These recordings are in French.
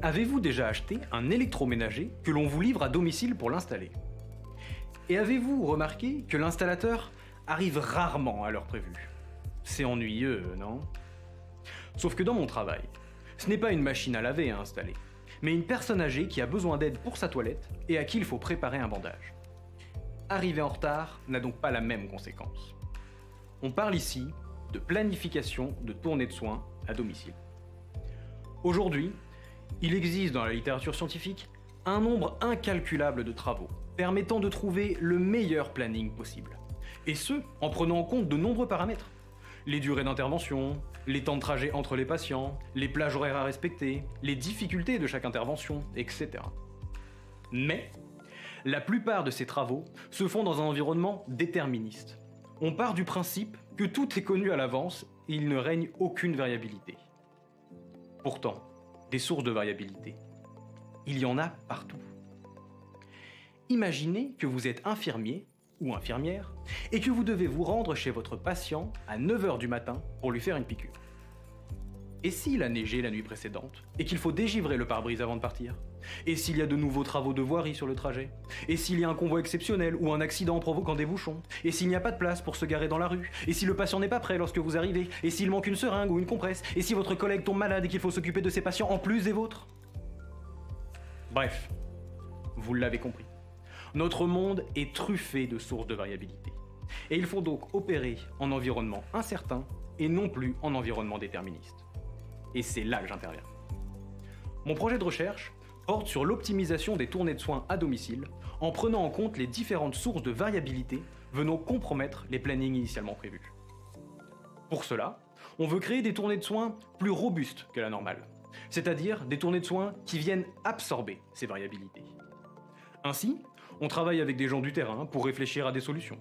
Avez-vous déjà acheté un électroménager que l'on vous livre à domicile pour l'installer? Et avez-vous remarqué que l'installateur arrive rarement à l'heure prévue? C'est ennuyeux, non? Sauf que dans mon travail, ce n'est pas une machine à laver à installer, mais une personne âgée qui a besoin d'aide pour sa toilette et à qui il faut préparer un bandage. Arriver en retard n'a donc pas la même conséquence. On parle ici de planification de tournée de soins à domicile. Aujourd'hui, il existe dans la littérature scientifique un nombre incalculable de travaux permettant de trouver le meilleur planning possible. Et ce, en prenant en compte de nombreux paramètres. Les durées d'intervention, les temps de trajet entre les patients, les plages horaires à respecter, les difficultés de chaque intervention, etc. Mais, la plupart de ces travaux se font dans un environnement déterministe. On part du principe que tout est connu à l'avance et il ne règne aucune variabilité. Pourtant, des sources de variabilité, il y en a partout. Imaginez que vous êtes infirmier ou infirmière et que vous devez vous rendre chez votre patient à 9 h du matin pour lui faire une piqûre. Et s'il a neigé la nuit précédente et qu'il faut dégivrer le pare-brise avant de partir? Et s'il y a de nouveaux travaux de voirie sur le trajet? Et s'il y a un convoi exceptionnel ou un accident provoquant des bouchons? Et s'il n'y a pas de place pour se garer dans la rue? Et si le patient n'est pas prêt lorsque vous arrivez? Et s'il manque une seringue ou une compresse? Et si votre collègue tombe malade et qu'il faut s'occuper de ses patients en plus des vôtres? Bref, vous l'avez compris. Notre monde est truffé de sources de variabilité. Et il faut donc opérer en environnement incertain et non plus en environnement déterministe. Et c'est là que j'interviens. Mon projet de recherche porte sur l'optimisation des tournées de soins à domicile en prenant en compte les différentes sources de variabilité venant compromettre les plannings initialement prévus. Pour cela, on veut créer des tournées de soins plus robustes que la normale, c'est-à-dire des tournées de soins qui viennent absorber ces variabilités. Ainsi, on travaille avec des gens du terrain pour réfléchir à des solutions.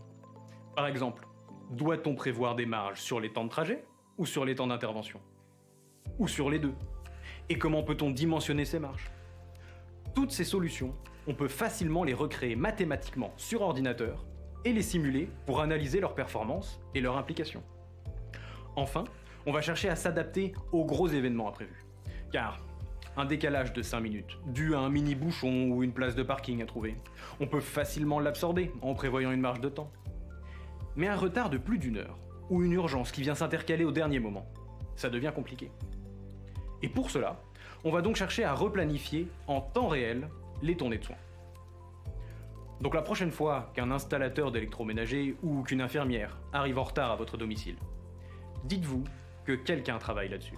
Par exemple, doit-on prévoir des marges sur les temps de trajet ou sur les temps d'intervention? Ou sur les deux? Et comment peut-on dimensionner ces marges? Toutes ces solutions, on peut facilement les recréer mathématiquement sur ordinateur et les simuler pour analyser leurs performances et leurs implications. Enfin, on va chercher à s'adapter aux gros événements imprévus. Car un décalage de 5 minutes, dû à un mini bouchon ou une place de parking à trouver, on peut facilement l'absorber en prévoyant une marge de temps. Mais un retard de plus d'1 heure, ou une urgence qui vient s'intercaler au dernier moment, ça devient compliqué. Et pour cela, on va donc chercher à replanifier en temps réel les tournées de soins. Donc la prochaine fois qu'un installateur d'électroménager ou qu'une infirmière arrive en retard à votre domicile, dites-vous que quelqu'un travaille là-dessus.